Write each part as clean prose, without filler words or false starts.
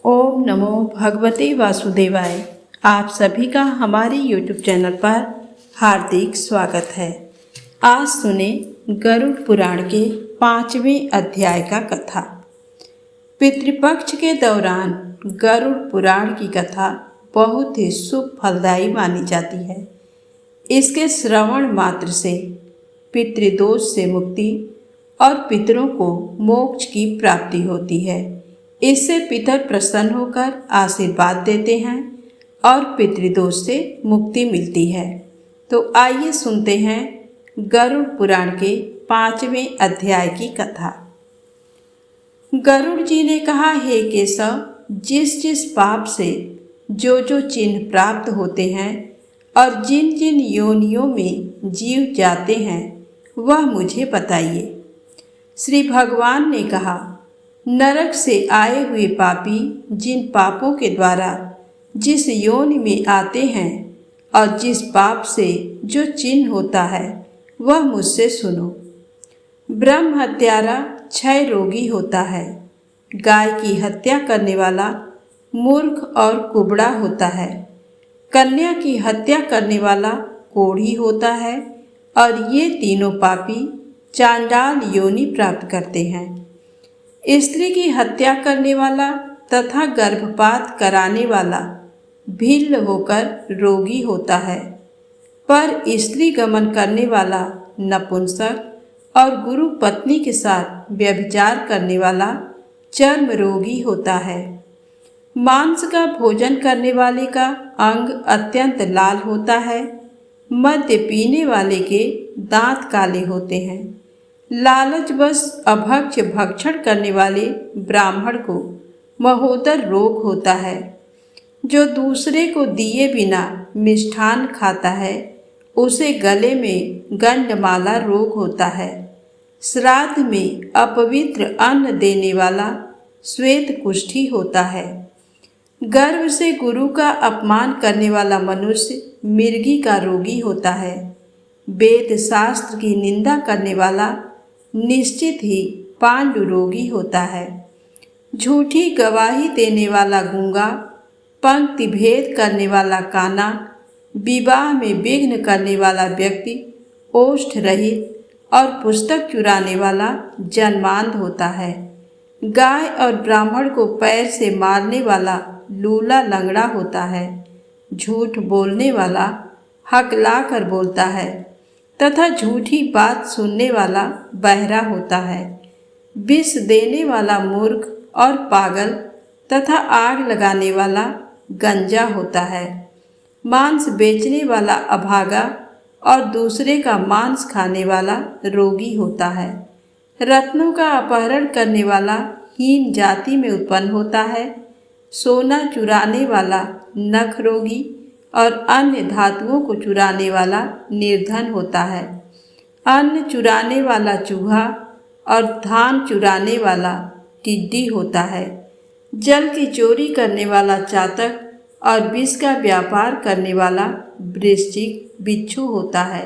ओम नमो भगवते वासुदेवाय। आप सभी का हमारे YouTube चैनल पर हार्दिक स्वागत है। आज सुने गरुड़ पुराण के 5वें अध्याय का कथा। पितृपक्ष के दौरान गरुड़ पुराण की कथा बहुत ही शुभ फलदायी मानी जाती है। इसके श्रवण मात्र से पितृदोष से मुक्ति और पितरों को मोक्ष की प्राप्ति होती है। इससे पितर प्रसन्न होकर आशीर्वाद देते हैं और पितृदोष से मुक्ति मिलती है। तो आइए सुनते हैं गरुड़ पुराण के 5वें अध्याय की कथा। गरुड़ जी ने कहा, हे केशव, जिस जिस पाप से जो जो चिन्ह प्राप्त होते हैं और जिन जिन योनियों में जीव जाते हैं वह मुझे बताइए। श्री भगवान ने कहा, नरक से आए हुए पापी जिन पापों के द्वारा जिस योनि में आते हैं और जिस पाप से जो चिन्ह होता है वह मुझसे सुनो। ब्रह्म हत्यारा क्षय रोगी होता है। गाय की हत्या करने वाला मूर्ख और कुबड़ा होता है। कन्या की हत्या करने वाला कोढ़ी होता है और ये तीनों पापी चांडाल योनि प्राप्त करते हैं। स्त्री की हत्या करने वाला तथा गर्भपात कराने वाला भिल्ल होकर रोगी होता है। पर स्त्री गमन करने वाला नपुंसक और गुरु पत्नी के साथ व्यभिचार करने वाला चर्म रोगी होता है। मांस का भोजन करने वाले का अंग अत्यंत लाल होता है। मद्य पीने वाले के दांत काले होते हैं। लालचवश अभक्ष भक्षण करने वाले ब्राह्मण को महोदर रोग होता है। जो दूसरे को दिए बिना मिष्ठान खाता है उसे गले में गंडमाला रोग होता है। श्राद्ध में अपवित्र अन्न देने वाला श्वेत कुष्ठी होता है। गर्व से गुरु का अपमान करने वाला मनुष्य मिर्गी का रोगी होता है। वेद शास्त्र की निंदा करने वाला निश्चित ही पांडु रोगी होता है। झूठी गवाही देने वाला गूंगा, पंक्ति भेद करने वाला काना, विवाह में विघ्न करने वाला व्यक्ति ओष्ठ रहित और पुस्तक चुराने वाला जन्मांध होता है। गाय और ब्राह्मण को पैर से मारने वाला लूला लंगड़ा होता है। झूठ बोलने वाला हकला कर बोलता है तथा झूठी बात सुनने वाला बहरा होता है। विष देने वाला मूर्ख और पागल तथा आग लगाने वाला गंजा होता है। मांस बेचने वाला अभागा और दूसरे का मांस खाने वाला रोगी होता है। रत्नों का अपहरण करने वाला हीन जाति में उत्पन्न होता है। सोना चुराने वाला नख रोगी और अन्य धातुओं को चुराने वाला निर्धन होता है। अन्न चुराने वाला चूहा और धान चुराने वाला टिड्डी होता है। जल की चोरी करने वाला चातक और विष का व्यापार करने वाला वृश्चिक बिच्छू होता है।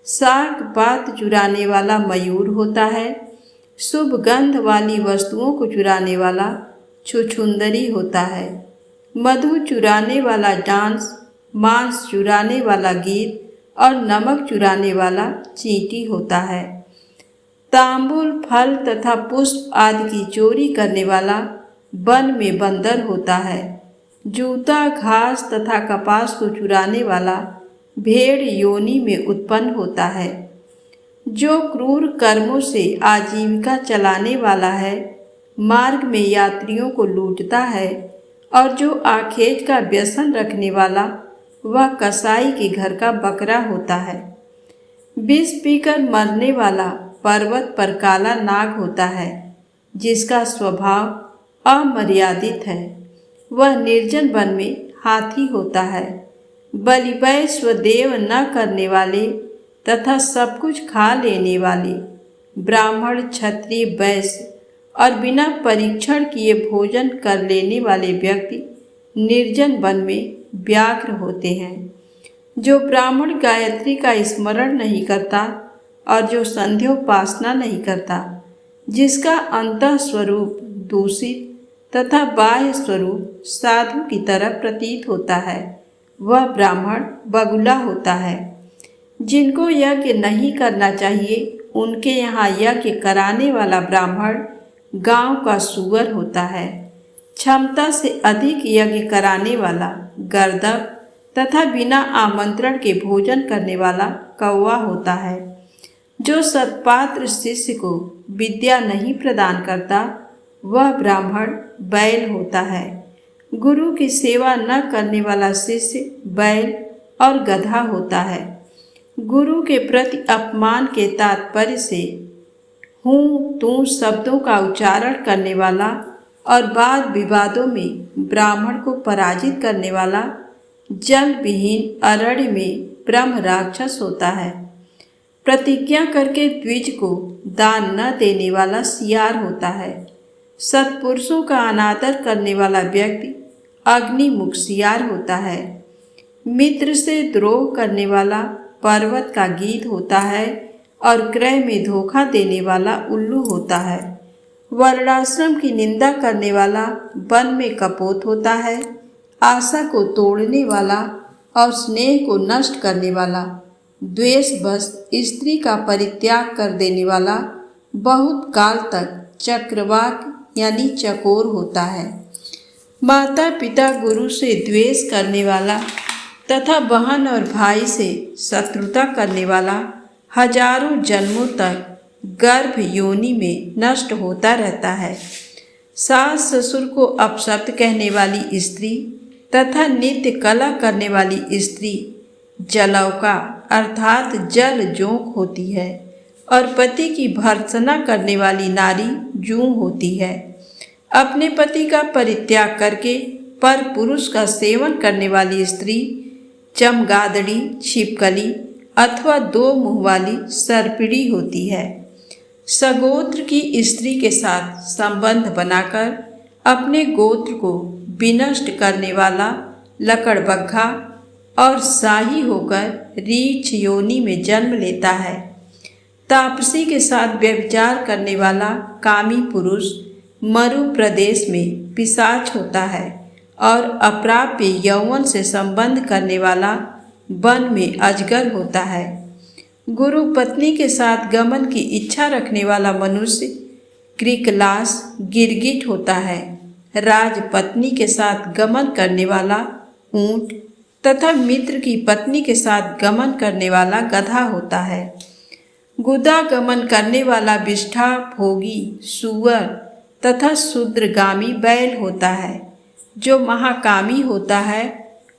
शाक पात चुराने वाला मयूर होता है। शुभ गंध वाली वस्तुओं को चुराने वाला छुछुंदरी होता है। मधु चुराने वाला डांस, मांस चुराने वाला गीत और नमक चुराने वाला चींटी होता है। तांबुल फल तथा पुष्प आदि की चोरी करने वाला वन में बंदर होता है। जूता घास तथा कपास को चुराने वाला भेड़ योनि में उत्पन्न होता है। जो क्रूर कर्मों से आजीविका चलाने वाला है, मार्ग में यात्रियों को लूटता है और जो आखेट का व्यसन रखने वाला वह कसाई के घर का बकरा होता है। विष पीकर मरने वाला पर्वत पर काला नाग होता है। जिसका स्वभाव अमर्यादित है वह निर्जन वन में हाथी होता है। बलिवै स्वदेव न करने वाले तथा सब कुछ खा लेने वाले ब्राह्मण, क्षत्रिय, वैश्य और बिना परीक्षण किए भोजन कर लेने वाले व्यक्ति निर्जन वन में व्याघ्र होते हैं। जो ब्राह्मण गायत्री का स्मरण नहीं करता और जो संध्योपासना नहीं करता, जिसका अंतः स्वरूप दूषित तथा बाह्य स्वरूप साधु की तरह प्रतीत होता है, वह ब्राह्मण बगुला होता है। जिनको यज्ञ नहीं करना चाहिए, उनके यहाँ यज्ञ कराने वाला ब्राह्मण गांव का सूअर होता है। क्षमता से अधिक यज्ञ कराने वाला गर्दभ तथा बिना आमंत्रण के भोजन करने वाला कौवा होता है। जो सत्पात्र शिष्य को विद्या नहीं प्रदान करता, वह ब्राह्मण बैल होता है। गुरु की सेवा न करने वाला शिष्य बैल और गधा होता है। गुरु के प्रति अपमान के तात्पर्य से हूँ तू शब्दों का उच्चारण करने वाला और वाद विवादों में ब्राह्मण को पराजित करने वाला जल विहीन अरण्य में ब्रह्म राक्षस होता है। प्रतिज्ञा करके द्विज को दान न देने वाला सियार होता है। सत्पुरुषों का अनादर करने वाला व्यक्ति अग्निमुख सियार होता है। मित्र से द्रोह करने वाला पर्वत का गीध होता है और क्रय में धोखा देने वाला उल्लू होता है। वर्णाश्रम की निंदा करने वाला वन में कपोत होता है। आशा को तोड़ने वाला और स्नेह को नष्ट करने वाला, द्वेषवश स्त्री का परित्याग कर देने वाला बहुत काल तक चक्रवाक यानी चकोर होता है। माता पिता गुरु से द्वेष करने वाला तथा बहन और भाई से शत्रुता करने वाला हजारों जन्मों तक गर्भ योनि में नष्ट होता रहता है। सास ससुर को अपशब्द कहने वाली स्त्री तथा नित्य कला करने वाली स्त्री जलौका अर्थात जल जोंक होती है और पति की भर्त्सना करने वाली नारी जूं होती है। अपने पति का परित्याग करके पर पुरुष का सेवन करने वाली स्त्री चमगादड़ी, छिपकली अथवा दो मुंह वाली सर्पिणी होती है। सगोत्र की स्त्री के साथ संबंध बनाकर अपने गोत्र को विनष्ट करने वाला लकड़बग्घा और शाही होकर रीछ योनि में जन्म लेता है। तापसी के साथ व्यभिचार करने वाला कामी पुरुष मरु प्रदेश में पिशाच होता है और अप्राप्य यौवन से संबंध करने वाला वन में अजगर होता है। गुरु पत्नी के साथ गमन की इच्छा रखने वाला मनुष्य क्रिकलास गिरगिट होता है। राजपत्नी के साथ गमन करने वाला ऊंट तथा मित्र की पत्नी के साथ गमन करने वाला गधा होता है। गुदा गमन करने वाला विष्ठा भोगी सूअर तथा शूद्रगामी बैल होता है। जो महाकामी होता है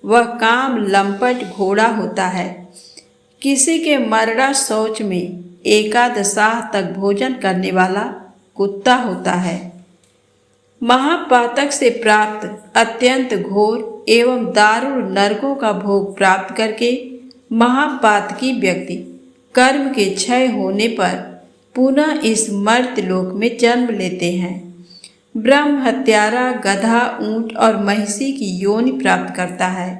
वह काम लंपट घोड़ा होता है। किसी के मरड़ा शौच में एकादशाह तक भोजन करने वाला कुत्ता होता है। महापातक से प्राप्त अत्यंत घोर एवं दारुण नरकों का भोग प्राप्त करके महापातकी व्यक्ति कर्म के क्षय होने पर पुनः इस मर्त्यलोक में जन्म लेते हैं। ब्रह्म हत्यारा गधा, ऊंट और महिषी की योनि प्राप्त करता है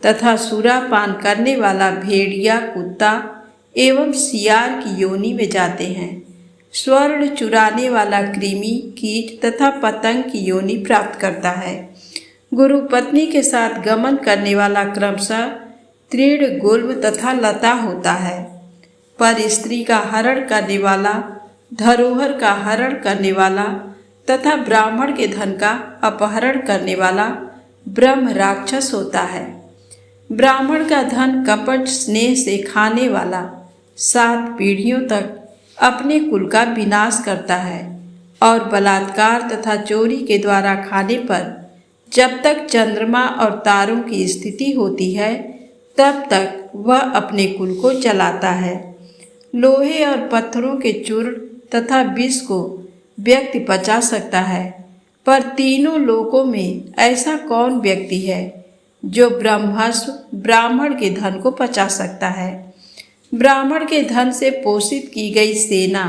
तथा सुरापान करने वाला भेड़िया, कुत्ता एवं सियार की योनि में जाते हैं। स्वर्ण चुराने वाला कृमि, कीट तथा पतंग की योनि प्राप्त करता है। गुरु पत्नी के साथ गमन करने वाला क्रमशः तृण, गुल्म तथा लता होता है। पर स्त्री का हरण करने वाला, धरोहर का हरण करने वाला तथा ब्राह्मण के धन का अपहरण करने वाला ब्रह्म राक्षस होता है। ब्राह्मण का धन कपट स्नेह से खाने वाला 7 पीढ़ियों तक अपने कुल का विनाश करता है और बलात्कार तथा चोरी के द्वारा खाने पर जब तक चंद्रमा और तारों की स्थिति होती है तब तक वह अपने कुल को जलाता है। लोहे और पत्थरों के चूर्ण तथा विष को व्यक्ति पचा सकता है, पर तीनों लोकों में ऐसा कौन व्यक्ति है जो ब्रह्मस्व ब्राह्मण के धन को पचा सकता है। ब्राह्मण के धन से पोषित की गई सेना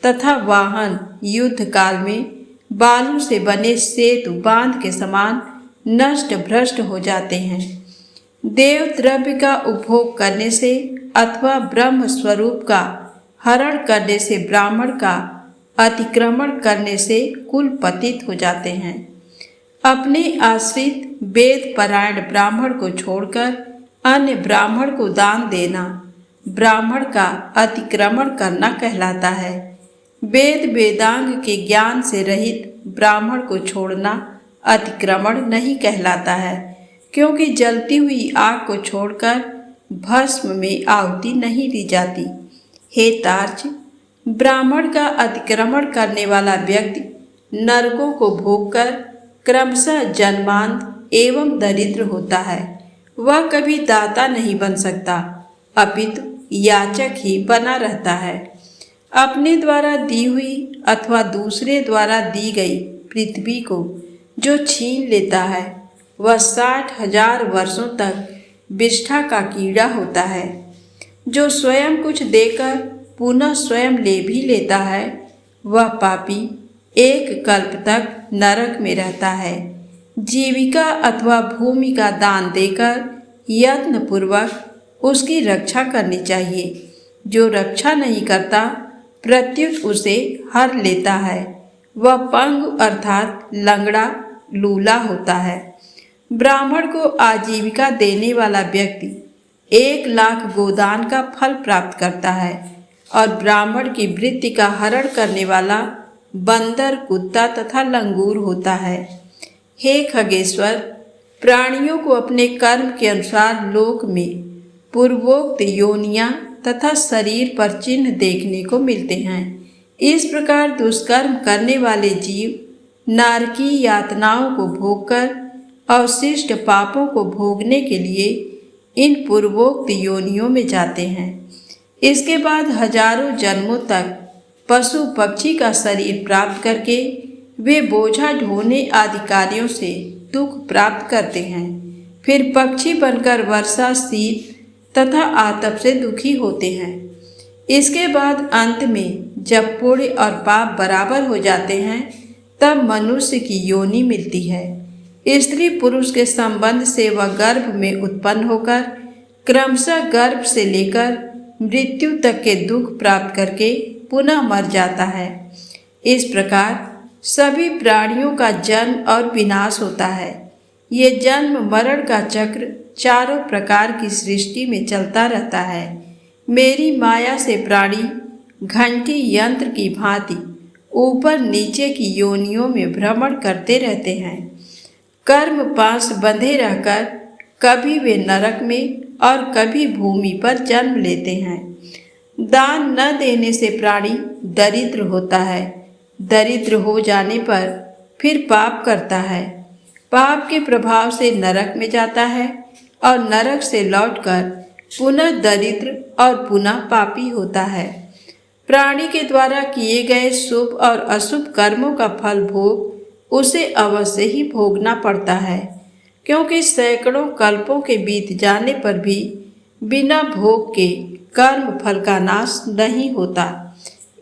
तथा वाहन युद्ध काल में बालू से बने सेतु बांध के समान नष्ट भ्रष्ट हो जाते हैं। देव द्रव्य का उपभोग करने से अथवा ब्रह्म स्वरूप का हरण करने से, ब्राह्मण का अतिक्रमण करने से कुल पतित हो जाते हैं। अपने आश्रित वेद परायण ब्राह्मण को छोड़कर अन्य ब्राह्मण को दान देना ब्राह्मण का अतिक्रमण करना कहलाता है। वेद वेदांग के ज्ञान से रहित ब्राह्मण को छोड़ना अतिक्रमण नहीं कहलाता है, क्योंकि जलती हुई आग को छोड़कर भस्म में आहुति नहीं दी जाती। हे तार्च, ब्राह्मण का अतिक्रमण करने वाला व्यक्ति नरकों को भोगकर क्रमशः जन्मांत एवं दरिद्र होता है। वह कभी दाता नहीं बन सकता, अपितु याचक ही बना रहता है। अपने द्वारा दी हुई अथवा दूसरे द्वारा दी गई पृथ्वी को जो छीन लेता है, वह 60,000 वर्षों तक विष्ठा का कीड़ा होता है। जो स्वयं कुछ देकर पुनः स्वयं ले भी लेता है, वह पापी एक कल्प तक नरक में रहता है। जीविका अथवा भूमि का दान देकर यत्नपूर्वक उसकी रक्षा करनी चाहिए। जो रक्षा नहीं करता, प्रत्युत उसे हर लेता है, वह पंगु अर्थात लंगड़ा लूला होता है। ब्राह्मण को आजीविका देने वाला व्यक्ति 1,00,000 गोदान का फल प्राप्त करता है, और ब्राह्मण की वृत्ति का हरण करने वाला बंदर, कुत्ता तथा लंगूर होता है। हे खगेश्वर, प्राणियों को अपने कर्म के अनुसार लोक में पूर्वोक्त योनियां तथा शरीर पर चिन्ह देखने को मिलते हैं। इस प्रकार दुष्कर्म करने वाले जीव नारकी यातनाओं को भोगकर अवशिष्ट पापों को भोगने के लिए इन पूर्वोक्त योनियों में जाते हैं। इसके बाद हजारों जन्मों तक पशु पक्षी का शरीर प्राप्त करके वे बोझा ढोने आदि कार्यों से दुख प्राप्त करते हैं। फिर पक्षी बनकर वर्षा, शीत तथा आतप से दुखी होते हैं। इसके बाद अंत में जब पुण्य और पाप बराबर हो जाते हैं, तब मनुष्य की योनि मिलती है। स्त्री पुरुष के संबंध से वह गर्भ में उत्पन्न होकर क्रमशः गर्भ से लेकर मृत्यु तक के दुख प्राप्त करके पुनः मर जाता है। इस प्रकार सभी प्राणियों का जन्म और विनाश होता है। ये जन्म मरण का चक्र चारों प्रकार की सृष्टि में चलता रहता है। मेरी माया से प्राणी घंटी यंत्र की भांति ऊपर नीचे की योनियों में भ्रमण करते रहते हैं। कर्म पाश बंधे रहकर कभी वे नरक में और कभी भूमि पर जन्म लेते हैं। दान न देने से प्राणी दरिद्र होता है। दरिद्र हो जाने पर फिर पाप करता है। पाप के प्रभाव से नरक में जाता है और नरक से लौटकर पुनः दरिद्र और पुनः पापी होता है। प्राणी के द्वारा किए गए शुभ और अशुभ कर्मों का फल भोग उसे अवश्य ही भोगना पड़ता है, क्योंकि सैकड़ों कल्पों के बीत जाने पर भी बिना भोग के कर्म फल का नाश नहीं होता।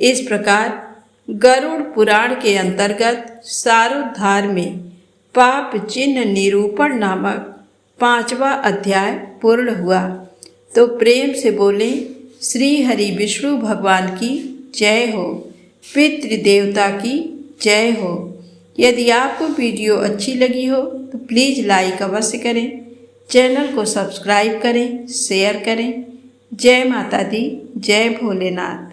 इस प्रकार गरुड़ पुराण के अंतर्गत सारोद्धार में पाप चिन्ह निरूपण नामक 5वां अध्याय पूर्ण हुआ। तो प्रेम से बोले श्री हरि विष्णु भगवान की जय हो, पितृदेवता की जय हो। यदि आपको वीडियो अच्छी लगी हो तो प्लीज़ लाइक अवश्य करें, चैनल को सब्सक्राइब करें, शेयर करें। जय माता दी, जय भोलेनाथ।